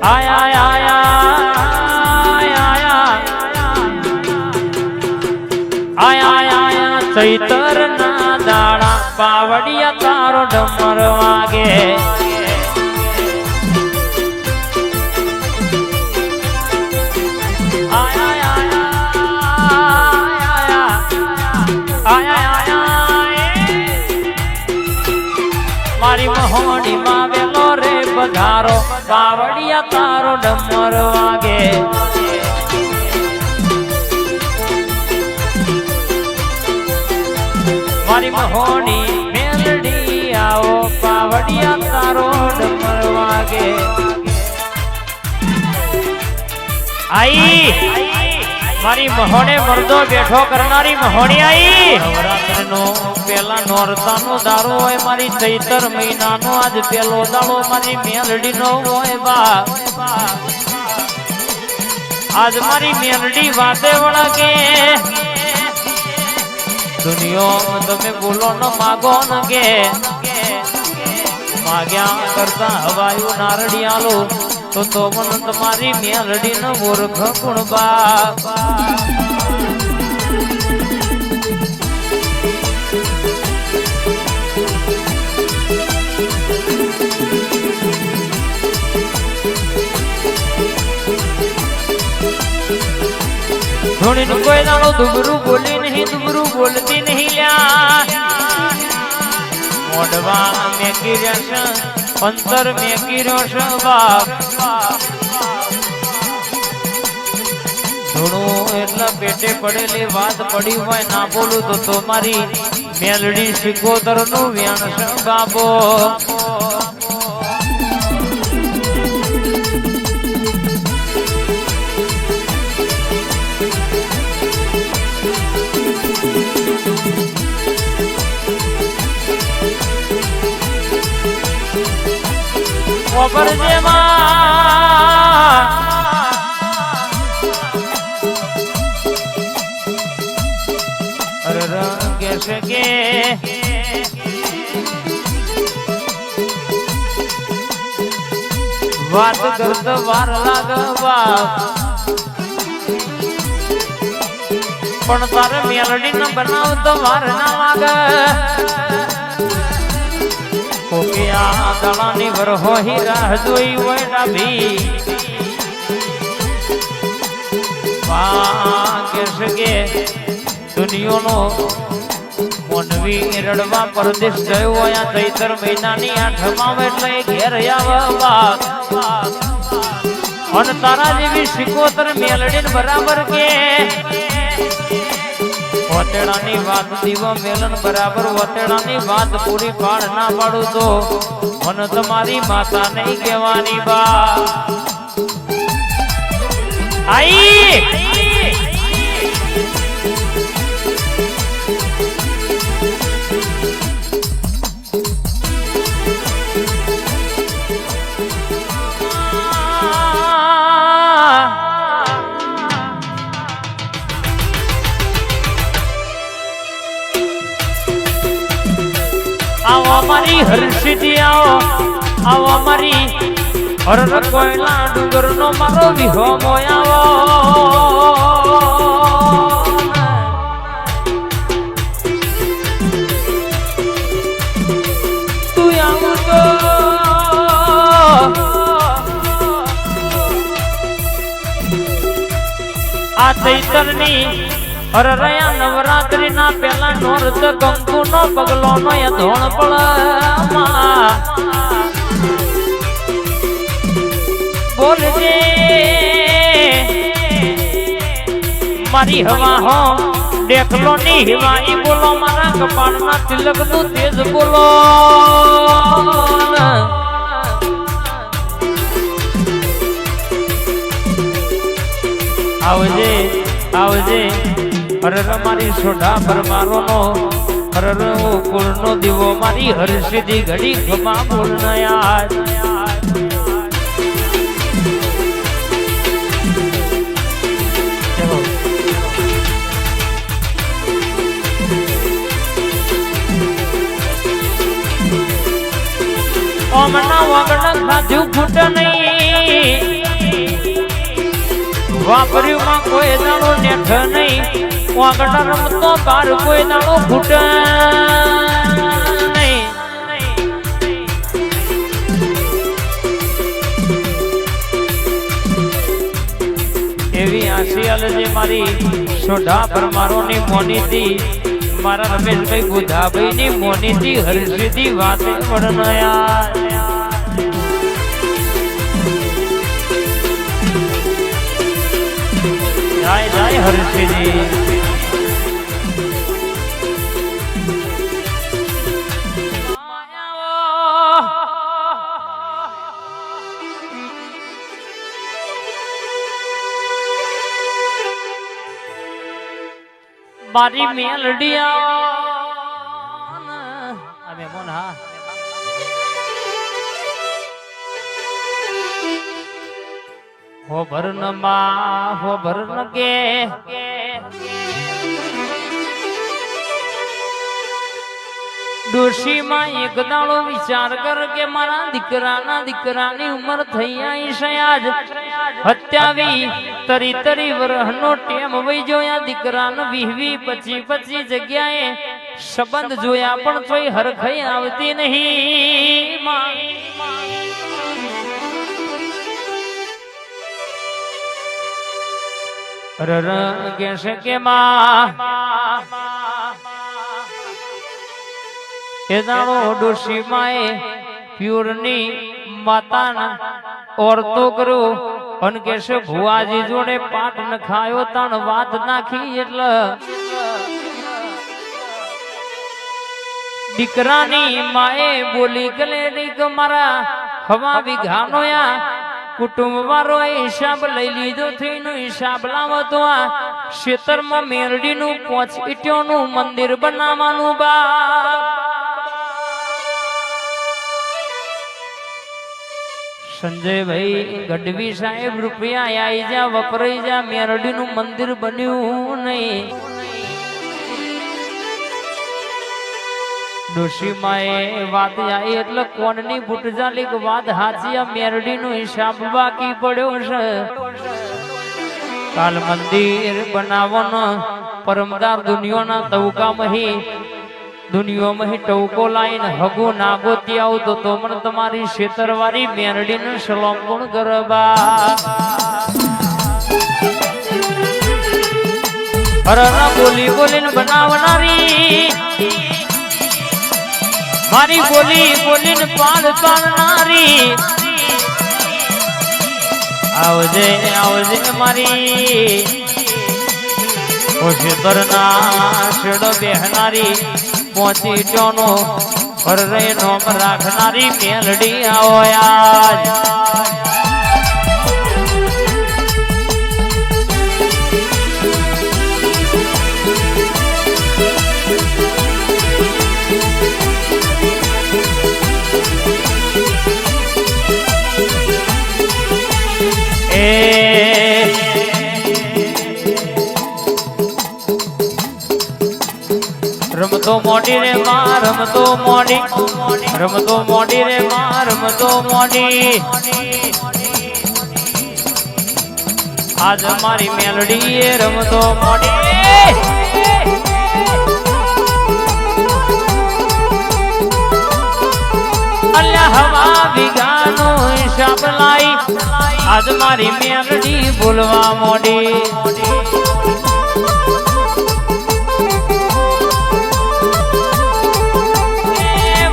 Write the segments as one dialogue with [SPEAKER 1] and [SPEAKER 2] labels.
[SPEAKER 1] આયા ચૈતર ના દાડા પાવડિયા તારો ડમર વાગે મારી મહોણી માં વેલો રે પધારો પાવડિયા તારો ડમર વાગે મારી મહોણી મેલડી આવો પાવડિયા તારો ડમર વાગે આઈ મારી મહોણે મરદો બેઠો કરનારી મહોણી આઈ નવરાત્રિનો પેલા નોરતાનો દારો હોય મારી ચૈતર મહિનાનો આજ પેલો દાડો મારી મેલડીનો હોય બા આજ મારી મેલડી વાતે વળગે દુનિયા તમે બોલો ન માગો ન કે માગ્યા કરતા હવાયું નારડિયાલો તો મન તમારી મેલડી ન મૂર્ખ ગુણબા ધોણી નું કોઈ દાડો દુબરું બોલી નહીં દુબરું બોલતી નહીં લ્યા મોઢવા મેં કિર્યા અંતર મેં કિર્યો બાપ ધૂણું એટલા પેટે પડેલી વાત પડી હોય ના બોલું તો મારી મેલડી સિકોતર નું વ્યાણ બાબો ખબર જેમાં રંગે છે કે વાત કરતો વાર લાગવા પણ તારે મેલડી ન બનાવતો વાર ના લાગે કોકિયા દળાની વરહોહી રાહ જોઈ હોય ડાભી વાગે સગે દુનિયાનો મોનવી રડવા પરદેશ ગયો હોય ચૈતર મહિનાની આઠમાં એટલે ઘેર આવવા અને તારા જેવી સિકોતર મેલડીન બરાબર કે વતેડાની વાત દીવો મેલન બરાબર વતેડાની વાત પૂરી પાડ ના પાડું તો મને તમારી માતા નહીં કહેવાની બા આઈ આવો મારી હર્ષિતી આવો મારી હરર કોયલા ડુંગર નો મારો વિહો મોયાવો તું આવું તો આ ચૈતરની અરરયા નવરાત્રી ના પેલા નોરત કંકુ નો પગલો નો ધોણ પળમાં બોલજે મારી હવા હો દેખલો ની હિવાઈ બોલો મારા કપાળ ના તિલક નું તેજ બોલો આવજે આવજે હરર મારી સોઢા પરમારો નો હરર કુળ નો દીવો મારી હર્ષિદી ઘડી ખમા બોલ યાદ ઓમના વગણ ખાધું ફૂટ નહીં વાપર્યું માં કોઈ દાડો નેઠ નહીં વાગડા રમતો બાર કોઈ દાડો ફૂટ નહીં એવી આશિયાલ જે મારી સોઢા પરમારોની મોનીથી મારા રમેશભાઈ બુધાભાઈ ની મોનીથી હર્ષિથી વાતે વર્ણયા જાય જાય હર્ષિજી મારી મેલડી અમે કોણ હા હો ભરન માં હો ભરન કે ડોશી માં એક દાડો વિચાર કર કે મારા દીકરાની ઉંમર થઈ આઈ છે આજ 27 તરી વરહનો ટેમ વઈ જોયા દીકરાનો 20-25 જગ્યાએ સંબંધ જોયા પણ કોઈ હરખઈ આવતી નહીં રર કેશે કે માં એ દાડો ડોશી માએ પ્યુરની માતાના ઓરતો કર્યો અને કેશે ભુવાજી જોડે પાટ નખાયો તણ વાત નાખી એટલે દીકરાની માએ બોલી ગલે કે મારા હવા વિઘાનો આ કુટુંબ વાળો હિસાબ લઈ લીધો થઈનો હિસાબ લાવો તો આ ક્ષેત્રમાં મેરડીનું 5 ઈંટોનું મંદિર બનાવવાનું બા સંજયભાઈ ગઢવી સાહેબ રૂપિયા આવી જા વપરાઈ જા મેરડીનું મંદિર બન્યું નહીં ડોશીમાએ વાત આવી એટલે કોણની બુટજાલિક વાત હાચી મેરડીનો હિસાબ બાકી પડ્યો છે કાલ મંદિર બનાવવાનો પરમદાર દુનિયાના તવકામાં દુનિયામાં ટવકો લાઈને હગો નાગોતી આવતો તો મને તમારી શેતરવારી મેરડીને સલામ ગુણ કરવા હરના બોલી બોલીને બનાવનારી મારી બોલી બોલીને પાડનારી આવજે આવજે મારી શેતરના શેડો બેહનારી 5 ઈંટોનો હરે નોમ રાખનારી મેલડી આવો આજ રમતો મોડી રે માં રમતો મોડી રે માં રમતો મોડી આજ મારી મેલડી એ રમતો મોડી અલ્યા હવા વિગાનો હિસાબ લાઈ આજ મારી મેલડી બોલવા મોડી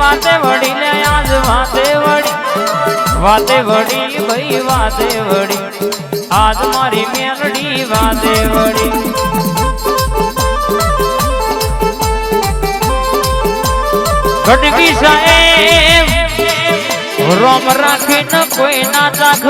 [SPEAKER 1] વાતે વડી લે આજ વાતે વડી ભાઈ વાતે વડી આજ મારી મેલડી વાતે વડી ગઢવી સાહેબ રોમ રાખીને કોઈ ના રાખ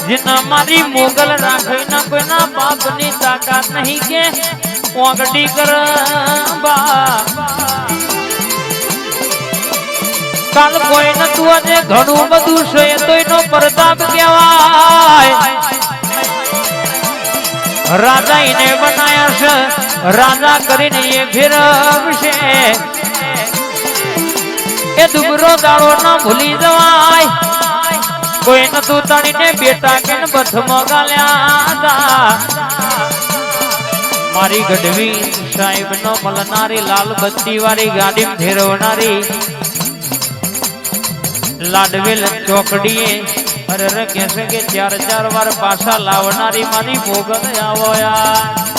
[SPEAKER 1] જેના મારી મોગલ રાખીને કોઈના બાપની તાકાત નહીં કે ઓગડી કર બા કાલ કોઈ નતું આજે ઘણું બધું છે તો એનો પ્રતાપ કહેવાય રાજા એને બનાયા છે રાજા કરીને એ ફેરવશે એ દુબરો દાડો ના ભૂલી જવાય કોઈ નતું તણીને બેટા કે બથમાં ગાલ્યા મારી ગઢવી સાહેબ નો મળનારી લાલ બત્તી વાળી ગાડી ફેરવનારી લાડવેલ ચોકડીએ અરે કે 4 વાર પાછા લાવનારી મારી મોગલ આવો યાર